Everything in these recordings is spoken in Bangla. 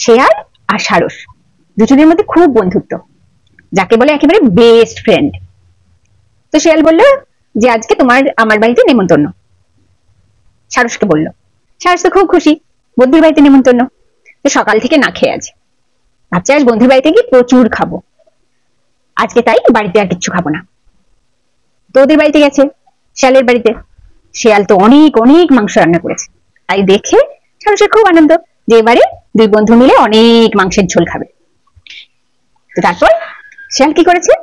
শেয়াল আর সারস দুজনের মধ্যে খুব বন্ধুত্ব, যাকে বলে একেবারে বেস্ট ফ্রেন্ড। তো শেয়াল বললো যে আজকে তোমার আমার বাড়িতে নেমন্তন্ন। সারসকে বললো, সারস তো খুব খুশি, বন্ধুর বাড়িতে নেমন্তন্ন। তো সকাল থেকে না খেয়ে আছে, ভাবছে আজ বন্ধুর বাড়িতে গিয়ে প্রচুর খাবো, আজকে তাই বাড়িতে আর কিচ্ছু খাবো না। তো ওদের বাড়িতে গেছে, শিয়ালের বাড়িতে। শিয়াল তো অনেক অনেক মাংস রান্না করেছে, তাই দেখে সারসের খুব আনন্দ যে এবারে দুই বন্ধু মিলে অনেক মাংসের ঝোল খাবে। তো তারপর শিয়াল কি করেছে,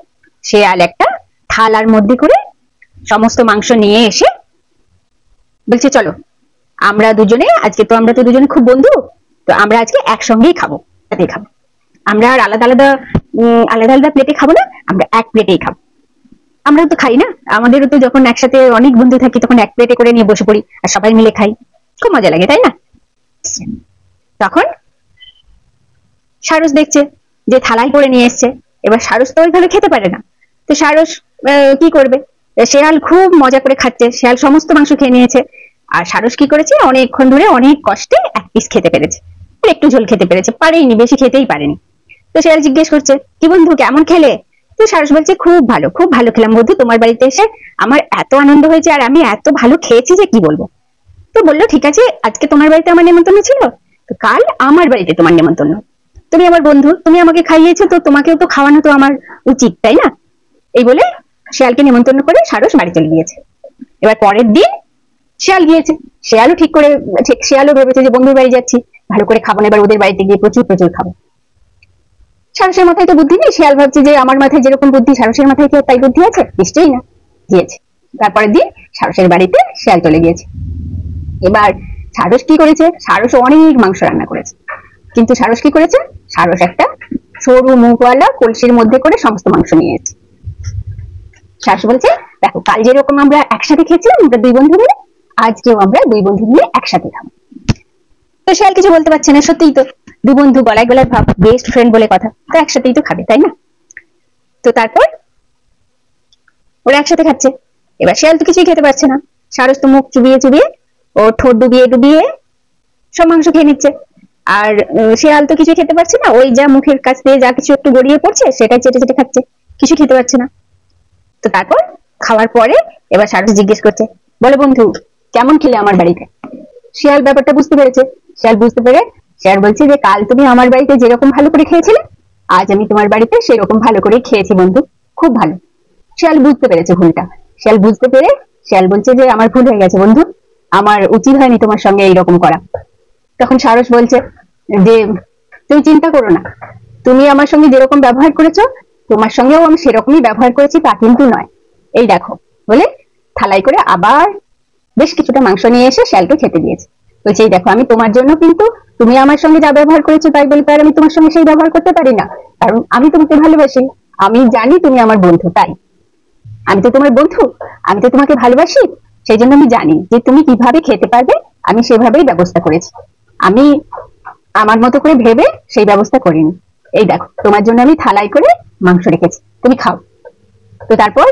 শিয়াল একটা থালার মধ্যে করে সমস্ত মাংস নিয়ে এসে বলছে চলো আমরা দুজনে আজকে, তো আমরা তো দুজনে খুব বন্ধু, তো আমরা আজকে একসঙ্গেই খাবো, সাথে খাবো। আমরা আর আলাদা আলাদা আলাদা আলাদা প্লেটে খাবো না, আমরা এক প্লেটেই খাবো। আমরা তো খাই না, আমাদেরও তো যখন একসাথে অনেক বন্ধু থাকি তখন এক প্লেটে করে নিয়ে বসে পড়ি আর সবাই মিলে খাই, খুব মজা লাগে তাই না। তখন সারস দেখছে যে থালায় করে নিয়ে এসছে, এবার সারস তো ওইভাবে খেতে পারে না। তো সারস কি করবে, শেয়াল খুব মজা করে খাচ্ছে, শেয়াল সমস্ত মাংস খেয়ে নিয়েছে, আর সারস কি করেছে অনেকক্ষণ ধরে অনেক কষ্টে এক পিস খেতে পেরেছে, একটু ঝোল খেতে পেরেছে, পারেনি, বেশি খেতেই পারেনি। তো শেয়াল জিজ্ঞেস করছে কি বন্ধু কেমন খেলে। তো সারস বলছে খুব ভালো খেলাম বন্ধু, তোমার বাড়িতে এসে আমার এত আনন্দ হয়েছে আর আমি এত ভালো খেয়েছি যে কি বলবো। তো বললো ঠিক আছে, আজকে তোমার বাড়িতে আমার নেমন্তন্ন ছিল, তো কাল আমার বাড়িতে তোমার নেমন্তন্ন, তুমি আমার বন্ধু, তুমি আমাকে খাইয়েছো, তো তোমাকেও তো খাওয়ানো তো আমার উচিত তাই না। এই বলে শিয়ালকে নেমন্তন্ন করে সারস বাড়ি চলে গিয়েছে। এবার পরের দিন শিয়াল গিয়েছে, শিয়ালও ভেবেছে যে বন্ধুর বাড়ি যাচ্ছি, ভালো করে খাবো না, এবার ওদের বাড়িতে গিয়ে প্রচুর প্রচুর খাবো। সারসের মাথায় তো বুদ্ধি নেই, শিয়াল ভাবছে যে আমার মাথায় যেরকম বুদ্ধি সারসের মাথায় কি তাই বুদ্ধি আছে, নিশ্চয়ই না। গিয়েছে, তারপরের দিন সারসের বাড়িতে শিয়াল চলে গিয়েছে। এবার সারস কি করেছে, সারস অনেক মাংস রান্না করেছে, কিন্তু সারস কি করেছে, সারস একটা সরু মুখওয়ালা কলসির মধ্যে করে সমস্ত মাংস নিয়ে এসেছে। সারস বলছে দেখো কাল যেরকম আমরা একসাথে খেয়েছিলাম আমরা দুই বন্ধু মিলে, আজকেও আমরা দুই বন্ধু মিলে একসাথে খাবো। তো শিয়াল কিছু বলতে পারছে না, সত্যিই তো দু বন্ধু গলায় গলায় ভাব, বেস্ট ফ্রেন্ড বলে কথা, তো একসাথেই তো খাবে তাই না। তো তারপর ওরা একসাথে খাচ্ছে, এবার শিয়াল তো কিছুই খেতে পারছে না, সারস তো মুখ চুবিয়ে চুবিয়ে ও ঠোঁট ডুবিয়ে ডুবিয়ে সব মাংস খেয়ে নিচ্ছে, আর শিয়াল তো কিছু খেতে পারছে না, ওই যা মুখের কাছ দিয়ে যা কিছু একটু গড়িয়ে পড়ছে সেটাই চেটে চেটে খাচ্ছে, কিছু খেতে পারছে না। তো তারপর খাওয়ার পরে এবার সারস জিজ্ঞেস করছে বলে বন্ধু কেমন খেলে আমার বাড়িতে। শিয়াল ব্যাপারটা বুঝতে পেরেছে, শিয়াল বুঝতে পেরে শিয়াল বলছে যে কাল তুমি আমার বাড়িতে যেরকম ভালো করে খেয়েছিলে আজ আমি তোমার বাড়িতে সেরকম ভালো করে খেয়েছি বন্ধু, খুব ভালো। শিয়াল বুঝতে পেরেছে ভুলটা, শিয়াল বুঝতে পেরে শিয়াল বলছে যে আমার ভুল হয়ে গেছে বন্ধু, আমার উচিত হয়নি তোমার সঙ্গে এইরকম করা। তখন সারস বলছে যে তুমি চিন্তা করো না, তুমি আমার সঙ্গে যেরকম ব্যবহার করেছো তোমার সঙ্গেও আমি সেরকমই ব্যবহার করেছি তা কিন্তু নয়, এই দেখো বলে থালাই করে আবার বেশ কিছুটা মাংস নিয়ে এসে শিয়ালকে খেতে দিয়েছে। বলছে এই দেখো আমি তোমার জন্য, কিন্তু তুমি আমার সঙ্গে যা ব্যবহার করেছো তাই বলে তার আমি তোমার সঙ্গে সেই ব্যবহার করতে পারি না, কারণ আমি তোমাকে ভালোবাসি, আমি জানি তুমি আমার বন্ধু, তাই আমি তো তোমার বন্ধু, আমি তো তোমাকে ভালোবাসি, সেই জন্য আমি জানি যে তুমি কিভাবে খেতে পারবে, আমি সেভাবেই ব্যবস্থা করেছি, আমি আমার মতো করে ভেবে সেই ব্যবস্থা করিনি। এই দেখো তোমার জন্য আমি থালাই করে মাংস রেখেছি, তুমি খাও। তো তারপর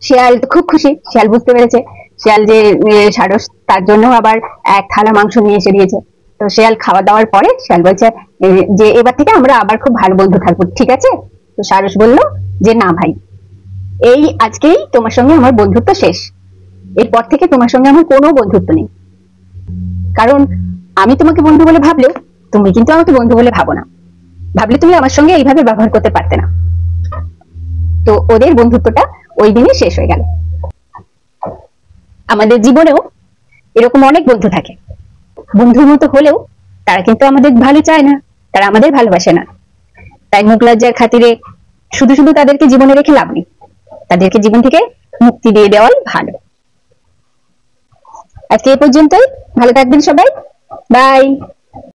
শিয়াল খুব খুশি, শিয়াল বুঝতে পেরেছে শিয়াল যে সারস তার জন্য আবার এক থালা মাংস নিয়ে এসে দিয়েছে। তো শিয়াল খাওয়া দাওয়ার পরে শিয়াল বলছে যে এবার থেকে আমরা আবার খুব ভালো বন্ধু থাকবো, ঠিক আছে। তো সারস বলল যে না ভাই, এই আজকেই তোমার সঙ্গে আমার বন্ধুত্ব শেষ, এরপর থেকে তোমার সঙ্গে আমার কোনো বন্ধুত্ব নেই, কারণ আমি তোমাকে বন্ধু বলে ভাবলেও তুমি কিন্তু আমাকে বন্ধু বলে ভাবো না, ভাবলে তুমি আমার সঙ্গে এইভাবে ব্যবহার করতে পারতে না। তো ওদের বন্ধুত্বটা ওই দিনই শেষ হয়ে গেল। আমাদের জীবনেও এরকম অনেক বন্ধু থাকে, বন্ধুর মতো হলেও তারা কিন্তু আমাদের ভালো চায় না, তারা আমাদের ভালোবাসে না, তাই মুখ লজ্জার খাতিরে শুধু শুধু তাদেরকে জীবনে রেখে লাভ নেই, তাদেরকে জীবন থেকে মুক্তি দিয়ে দেওয়াই ভালো। আজকে এ পর্যন্তই, ভালো থাকবেন সবাই, বাই।